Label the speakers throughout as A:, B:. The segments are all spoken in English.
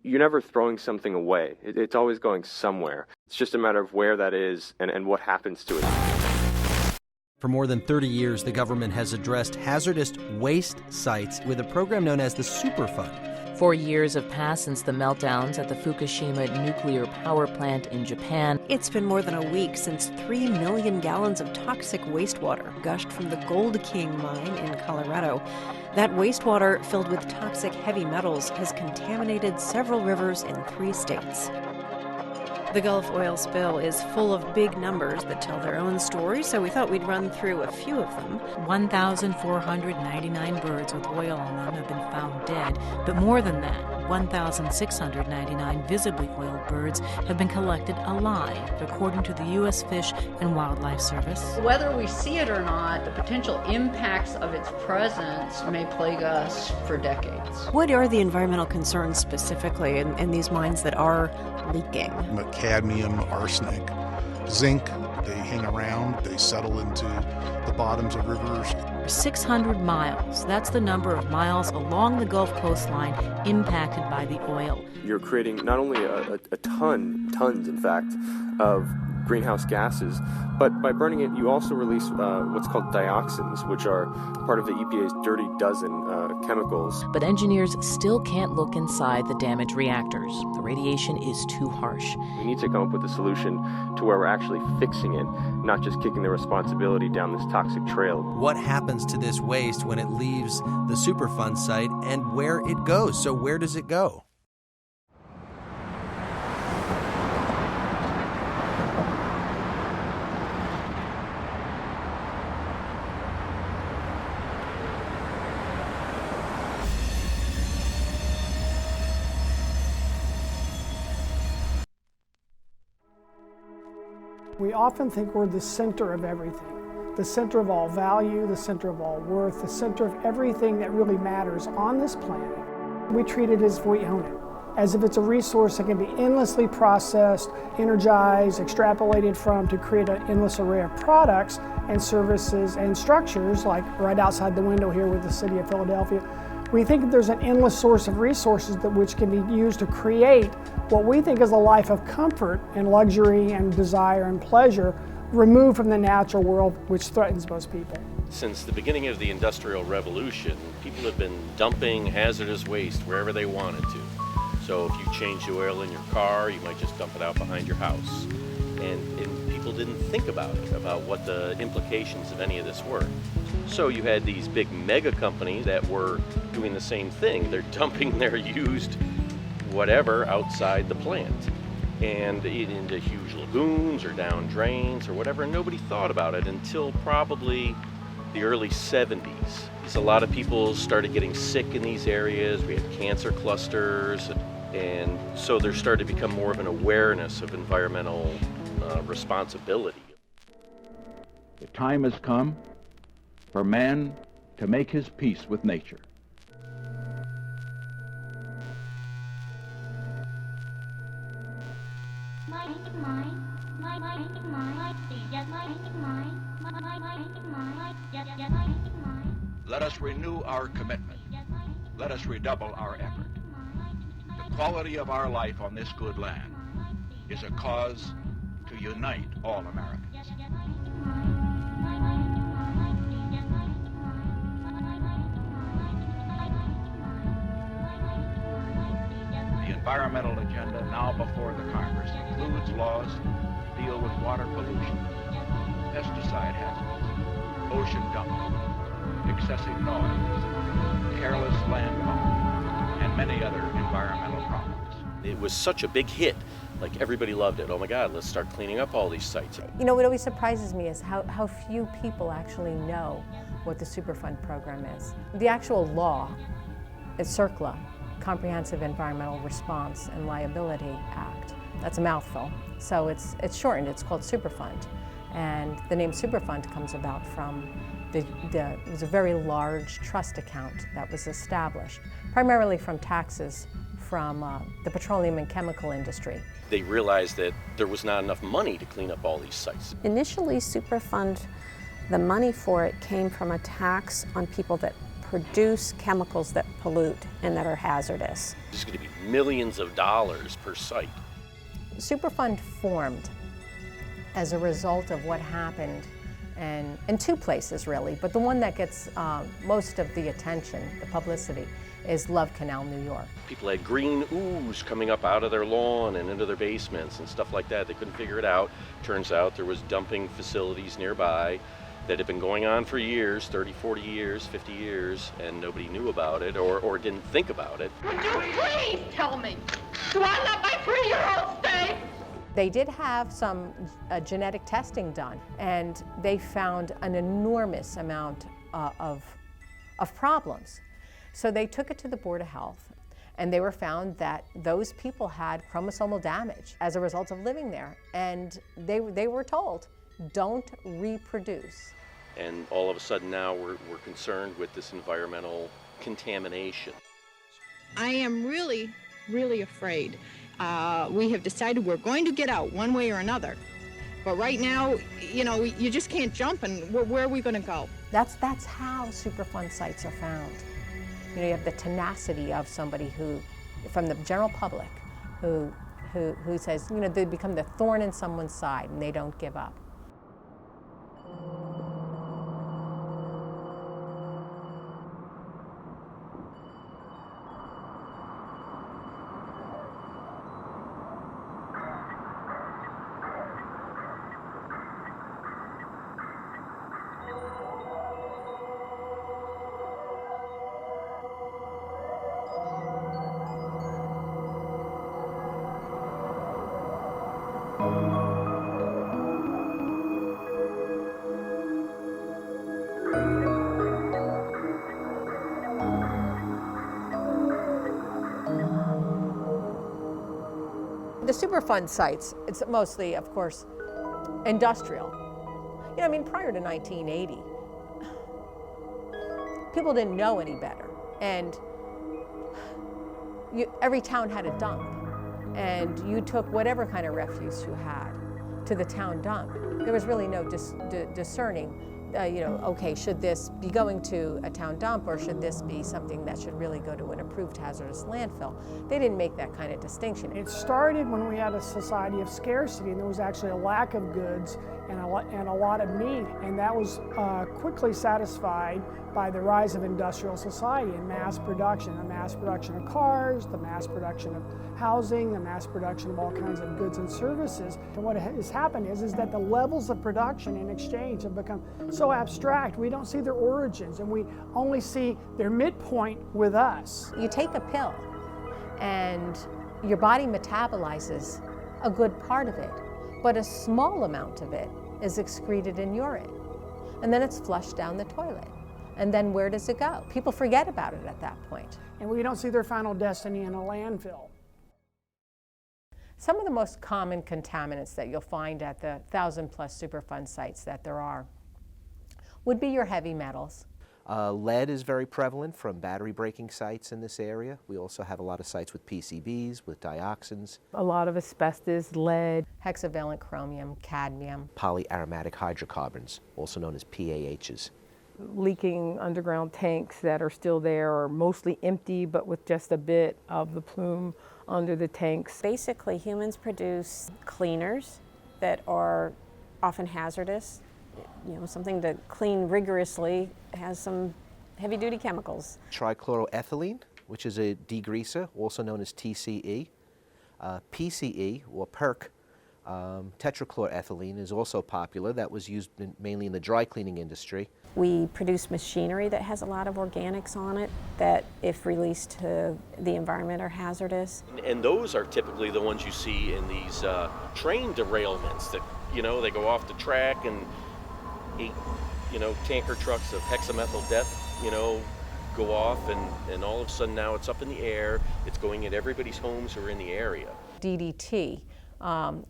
A: you're never throwing something away. It's always going somewhere. It's just a matter of where that is and what happens to it.
B: For more than 30 years, the government has addressed hazardous waste sites with a program known as the Superfund.
C: 4 years have passed since the meltdowns at the Fukushima nuclear power plant in Japan.
D: It's been more than a week since 3 million gallons of toxic wastewater gushed from the Gold King mine in Colorado. That wastewater, filled with toxic heavy metals, has contaminated several rivers in 3 states. The Gulf oil spill is full of big numbers that tell their own story, so we thought we'd run through a few of them.
C: 1,499 birds with oil on them have been found dead, but more than that, 1,699 visibly oiled birds have been collected alive, according to the U.S. Fish and Wildlife Service.
E: Whether we see it or not, the potential impacts of its presence may plague us for decades.
D: What are the environmental concerns specifically in these mines that are leaking?
F: Cadmium, arsenic, zinc, they hang around, they settle into the bottoms of rivers.
C: 600 miles, that's the number of miles along the Gulf coastline impacted by the oil.
A: You're creating not only tons in fact, of greenhouse gases, but by burning it, you also release what's called dioxins, which are part of the EPA's dirty dozen chemicals.
C: But engineers still can't look inside the damaged reactors. The radiation is too harsh.
A: We need to come up with a solution to where we're actually fixing it, not just kicking the responsibility down this toxic trail.
B: What happens to this waste when it leaves the Superfund site and where it goes? So where does it go?
G: We often think we're the center of everything, the center of all value, the center of all worth, the center of everything that really matters on this planet. We treat it as if we own it, as if it's a resource that can be endlessly processed, energized, extrapolated from to create an endless array of products and services and structures, like right outside the window here with the city of Philadelphia. We think that there's an endless source of resources which can be used to create what we think is a life of comfort and luxury and desire and pleasure, removed from the natural world, which threatens most people.
H: Since the beginning of the Industrial Revolution, people have been dumping hazardous waste wherever they wanted to. So if you change the oil in your car, you might just dump it out behind your house. And people didn't think about it, about what the implications of any of this were. So you had these big mega companies that were doing the same thing. They're dumping their used whatever outside the plant and into huge lagoons or down drains or whatever. And nobody thought about it until probably the early 70s. A lot of people started getting sick in these areas. We had cancer clusters. And so there started to become more of an awareness of environmental responsibility.
I: The time has come for man to make his peace with nature.
J: Let us renew our commitment. Let us redouble our effort. The quality of our life on this good land is a cause to unite all Americans. The environmental agenda now before the Congress includes laws to deal with water pollution, pesticide hazards, ocean dumping, excessive noise, careless land mowing, and many other environmental problems.
H: It was such a big hit. Like, everybody loved it. Oh my God, let's start cleaning up all these sites.
K: You know, what always surprises me is how few people actually know what the Superfund program is. The actual law is CERCLA, Comprehensive Environmental Response and Liability Act. That's a mouthful. So it's shortened, it's called Superfund. And the name Superfund comes about from it was a very large trust account that was established, primarily from taxes from the petroleum and chemical industry.
H: They realized that there was not enough money to clean up all these sites.
L: Initially, Superfund, the money for it came from a tax on people that produce chemicals that pollute and that are hazardous.
H: There's going to be millions of dollars per site.
K: Superfund formed as a result of what happened in two places really, but the one that gets most of the attention, the publicity, is Love Canal, New York.
H: People had green ooze coming up out of their lawn and into their basements and stuff like that. They couldn't figure it out. Turns out there was dumping facilities nearby that had been going on for years, 30, 40 years, 50 years, and nobody knew about it or didn't think about it.
M: Would you please tell me, do I let my 3-year-old stay?
K: They did have some genetic testing done, and they found an enormous amount of problems. So they took it to the Board of Health, and they were found that those people had chromosomal damage as a result of living there, and they were told, don't reproduce.
H: And all of a sudden now we're concerned with this environmental contamination.
N: I am really, really afraid. We have decided we're going to get out one way or another. But right now, you know, you just can't jump, and where are we going to go?
K: That's how Superfund sites are found. You know, you have the tenacity of somebody who, from the general public, who says, you know, they become the thorn in someone's side and they don't give up. The Superfund sites, it's mostly, of course, industrial. You know, I mean, prior to 1980, people didn't know any better. And every town had a dump. And you took whatever kind of refuse you had to the town dump. There was really no discerning, you know, okay, should this be going to a town dump or should this be something that should really go to an approved hazardous landfill? They didn't make that kind of distinction.
G: It started when we had a society of scarcity, and there was actually a lack of goods and a lot of need, and that was quickly satisfied by the rise of industrial society and mass production. The mass production of cars, the mass production of housing, the mass production of all kinds of goods and services. And what has happened is that the levels of production and exchange have become so abstract, we don't see their origins, and we only see their midpoint with us.
K: You take a pill, and your body metabolizes a good part of it, but a small amount of it is excreted in urine, and then it's flushed down the toilet. And then where does it go? People forget about it at that point.
G: And we don't see their final destiny in a landfill.
K: Some of the most common contaminants that you'll find at the 1,000+ Superfund sites that there are would be your heavy metals.
B: Lead is very prevalent from battery breaking sites in this area. We also have a lot of sites with PCBs, with dioxins.
O: A lot of asbestos, lead.
K: Hexavalent chromium, cadmium.
B: Polyaromatic hydrocarbons, also known as PAHs.
O: Leaking underground tanks that are still there are mostly empty, but with just a bit of the plume under the tanks.
L: Basically, humans produce cleaners that are often hazardous. You know, something to clean rigorously has some heavy-duty chemicals.
B: Trichloroethylene, which is a degreaser, also known as TCE. PCE, or PERC, tetrachloroethylene, is also popular. That was used mainly in the dry cleaning industry.
L: We produce machinery that has a lot of organics on it that, if released to the environment, are hazardous.
H: And those are typically the ones you see in these train derailments that, you know, they go off the track and 8, you know, tanker trucks of hexamethyl death, you know, go off and all of a sudden now it's up in the air. It's going at everybody's homes who are in the area.
K: DDT,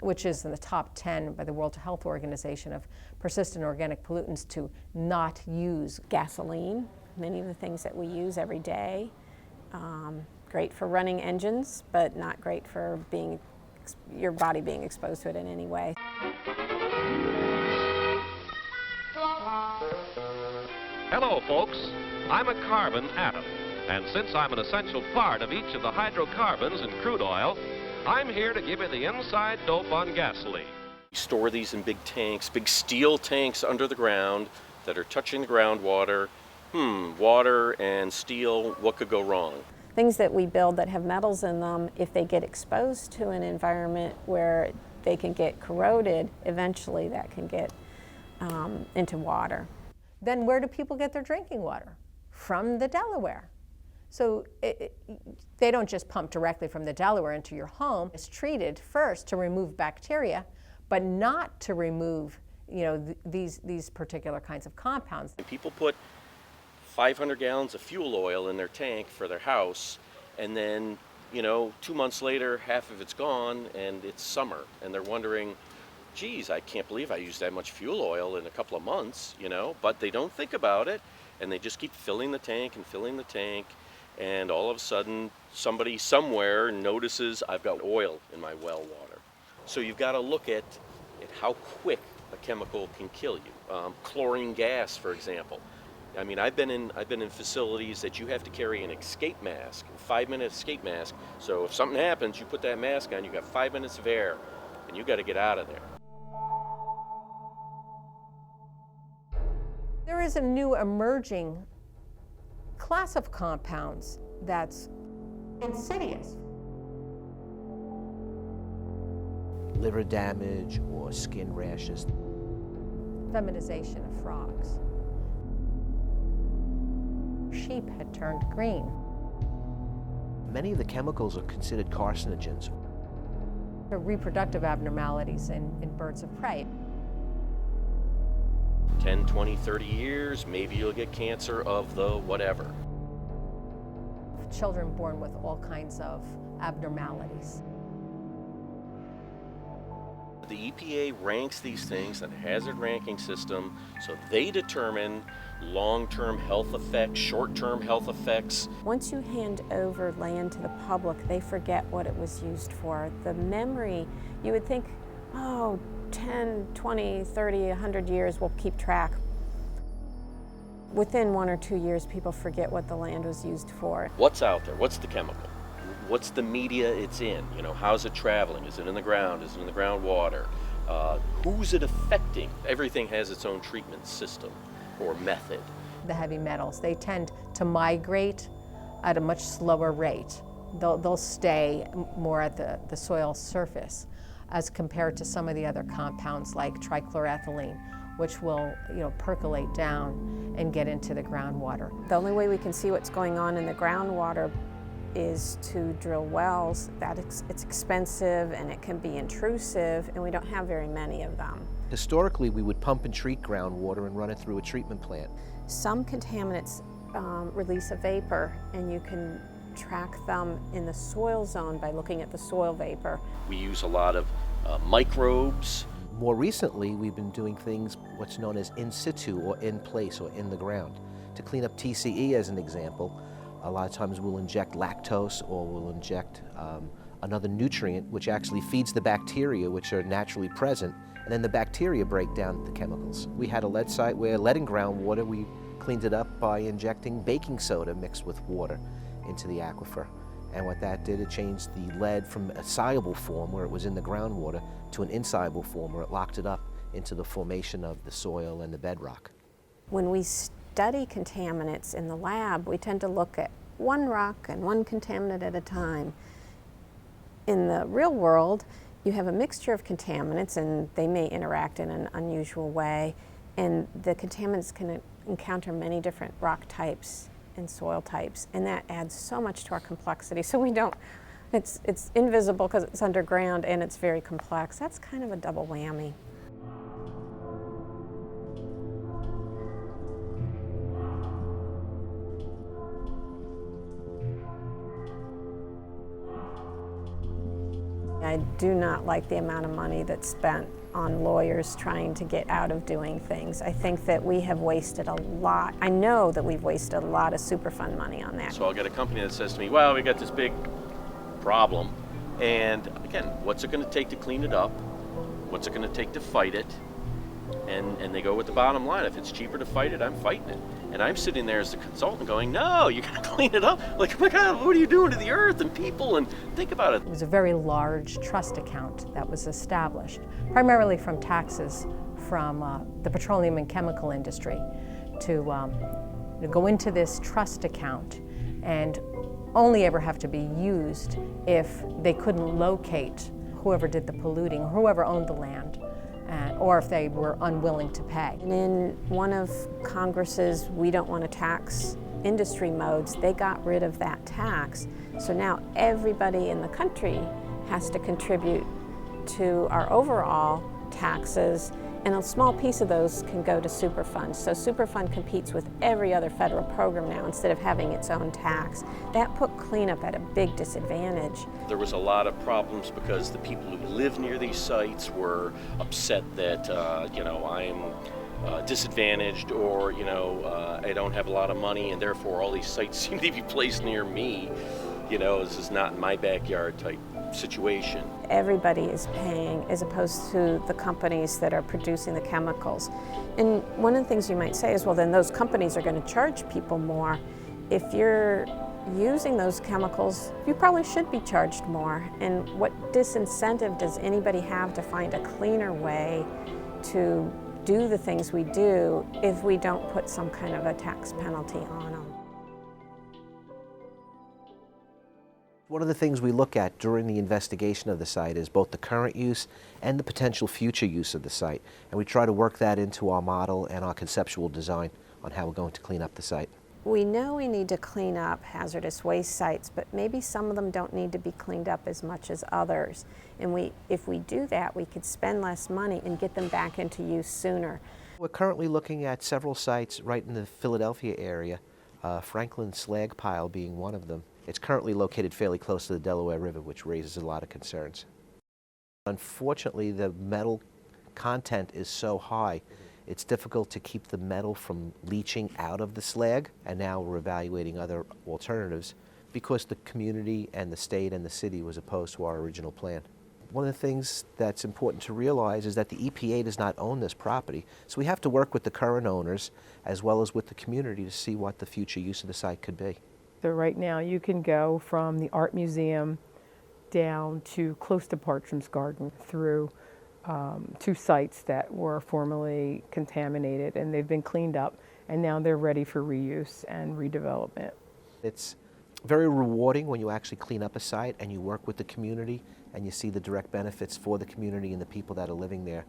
K: which is in the top 10 by the World Health Organization of persistent organic pollutants to not use.
L: Gasoline, many of the things that we use every day. Great for running engines, but not great for your body being exposed to it in any way.
P: Hello, folks. I'm a carbon atom, And since I'm an essential part of each of the hydrocarbons in crude oil, I'm here to give you the inside dope on gasoline.
H: We store these in big tanks, big steel tanks under the ground that are touching the groundwater. Water and steel, what could go wrong?
L: Things that we build that have metals in them, if they get exposed to an environment where they can get corroded, eventually that can get into water.
K: Then where do people get their drinking water? From the Delaware. So they don't just pump directly from the Delaware into your home. It's treated first to remove bacteria, but not to remove, these particular kinds of compounds.
H: And people put 500 gallons of fuel oil in their tank for their house, and then 2 months later, half of it's gone, and it's summer, and they're wondering, geez, I can't believe I used that much fuel oil in a couple of months, but they don't think about it, and they just keep filling the tank and filling the tank, and all of a sudden, somebody somewhere notices I've got oil in my well water. So you've got to look at how quick a chemical can kill you. Chlorine gas, for example. I mean, I've been in facilities that you have to carry an escape mask, a 5-minute escape mask. So if something happens, you put that mask on, you got 5 minutes of air, and you got to get out of there.
K: There is a new emerging class of compounds that's insidious.
Q: Liver damage or skin rashes.
K: Feminization of frogs. Sheep had turned green.
Q: Many of the chemicals are considered carcinogens.
K: The reproductive abnormalities in birds of prey.
H: 10, 20, 30 years, maybe you'll get cancer of the whatever.
K: Children born with all kinds of abnormalities.
H: The EPA ranks these things in a hazard ranking system, so they determine long-term health effects, short-term health effects.
L: Once you hand over land to the public, they forget what it was used for. The memory, you would think, 10, 20, 30, 100 years, we'll keep track. Within 1 or 2 years, people forget what the land was used for.
H: What's out there? What's the chemical? What's the media it's in? How's it traveling? Is it in the ground? Is it in the groundwater? Who's it affecting? Everything has its own treatment system or method.
K: The heavy metals, they tend to migrate at a much slower rate. They'll stay more at the soil surface as compared to some of the other compounds like trichloroethylene, which will percolate down and get into the groundwater.
L: The only way we can see what's going on in the groundwater is to drill wells. It's expensive and it can be intrusive, and we don't have very many of them.
Q: Historically, we would pump and treat groundwater and run it through a treatment plant.
L: Some contaminants release a vapor, and you can track them in the soil zone by looking at the soil vapor.
H: We use a lot of microbes.
Q: More recently, we've been doing things what's known as in situ or in place or in the ground. To clean up TCE, as an example, a lot of times we'll inject lactose or we'll inject another nutrient which actually feeds the bacteria which are naturally present, and then the bacteria break down the chemicals. We had a lead site where lead in groundwater, we cleaned it up by injecting baking soda mixed with water into the aquifer. And what that did, it changed the lead from a soluble form where it was in the groundwater to an insoluble form where it locked it up into the formation of the soil and the bedrock.
L: When we study contaminants in the lab, we tend to look at one rock and one contaminant at a time. In the real world, you have a mixture of contaminants, and they may interact in an unusual way, and the contaminants can encounter many different rock types and soil types, and that adds so much to our complexity. So we don't, it's invisible because it's underground and it's very complex. That's kind of a double whammy. I do not like the amount of money that's spent on lawyers trying to get out of doing things. I think that we have wasted a lot. I know that we've wasted a lot of Superfund money on that.
H: So I'll get a company that says to me, well, we got this big problem, and again, what's it going to take to clean it up? What's it going to take to fight it? And they go with the bottom line. If it's cheaper to fight it, I'm fighting it. And I'm sitting there as the consultant going, no, you got to clean it up. Like, oh my God, what are you doing to the earth and people? And think about it.
K: It was a very large trust account that was established, primarily from taxes from the petroleum and chemical industry, to go into this trust account and only ever have to be used if they couldn't locate whoever did the polluting, whoever owned the land, or if they were unwilling to pay.
L: And in one of Congress's "we don't want to tax industry" modes, they got rid of that tax. So now everybody in the country has to contribute to our overall taxes, and a small piece of those can go to Superfund. So Superfund competes with every other federal program now instead of having its own tax. That put cleanup at a big disadvantage.
H: There was a lot of problems because the people who live near these sites were upset that, I'm disadvantaged, or, I don't have a lot of money, and therefore all these sites seem to be placed near me. This is not in my backyard type situation.
L: Everybody is paying as opposed to the companies that are producing the chemicals. And one of the things you might say is, well, then those companies are going to charge people more. If you're using those chemicals, you probably should be charged more. And what disincentive does anybody have to find a cleaner way to do the things we do if we don't put some kind of a tax penalty on them?
Q: One of the things we look at during the investigation of the site is both the current use and the potential future use of the site. And we try to work that into our model and our conceptual design on how we're going to clean up the site.
L: We know we need to clean up hazardous waste sites, but maybe some of them don't need to be cleaned up as much as others. And if we do that, we could spend less money and get them back into use sooner.
Q: We're currently looking at several sites right in the Philadelphia area, Franklin Slag Pile being one of them. It's currently located fairly close to the Delaware River, which raises a lot of concerns. Unfortunately, the metal content is so high, it's difficult to keep the metal from leaching out of the slag, and now we're evaluating other alternatives because the community and the state and the city was opposed to our original plan. One of the things that's important to realize is that the EPA does not own this property, so we have to work with the current owners as well as with the community to see what the future use of the site could be.
O: So right now you can go from the art museum down to close to Bartram's Garden through 2 sites that were formerly contaminated, and they've been cleaned up, and now they're ready for reuse and redevelopment.
Q: It's very rewarding when you actually clean up a site and you work with the community and you see the direct benefits for the community and the people that are living there.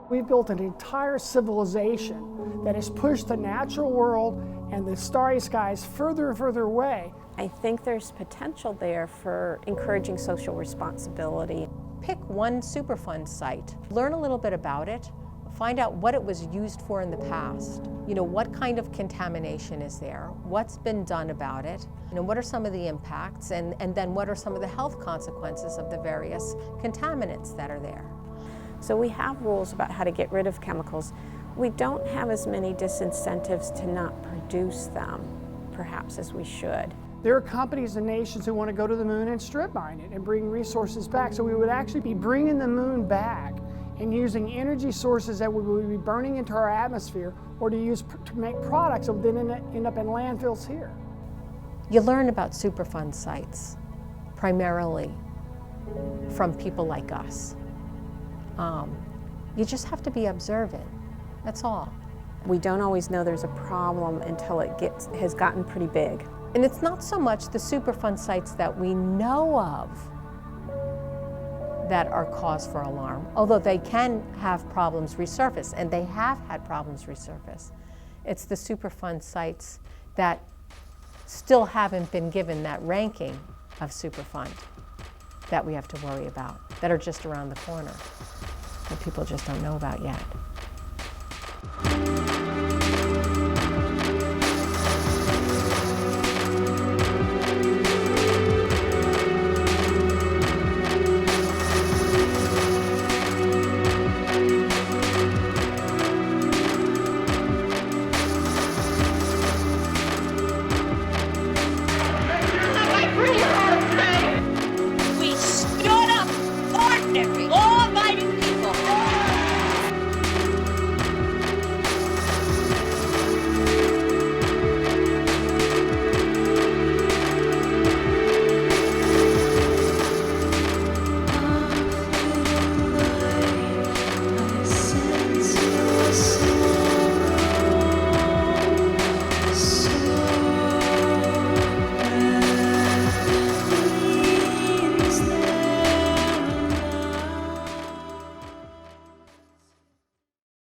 G: We've built an entire civilization that has pushed the natural world and the starry skies further and further away.
L: I think there's potential there for encouraging social responsibility.
K: Pick one Superfund site, learn a little bit about it, find out what it was used for in the past. What kind of contamination is there? What's been done about it? What are some of the impacts? And then what are some of the health consequences of the various contaminants that are there?
L: So we have rules about how to get rid of chemicals. We don't have as many disincentives to not produce them, perhaps, as we should.
G: There are companies and nations who want to go to the moon and strip mine it and bring resources back. So we would actually be bringing the moon back and using energy sources that we would be burning into our atmosphere or to use to make products that would then end up in landfills here.
K: You learn about Superfund sites primarily from people like us. You just have to be observant, that's all.
L: We don't always know there's a problem until it has gotten pretty big.
K: And it's not so much the Superfund sites that we know of that are cause for alarm, although they can have problems resurface, and they have had problems resurface. It's the Superfund sites that still haven't been given that ranking of Superfund that we have to worry about, that are just around the corner, that people just don't know about yet.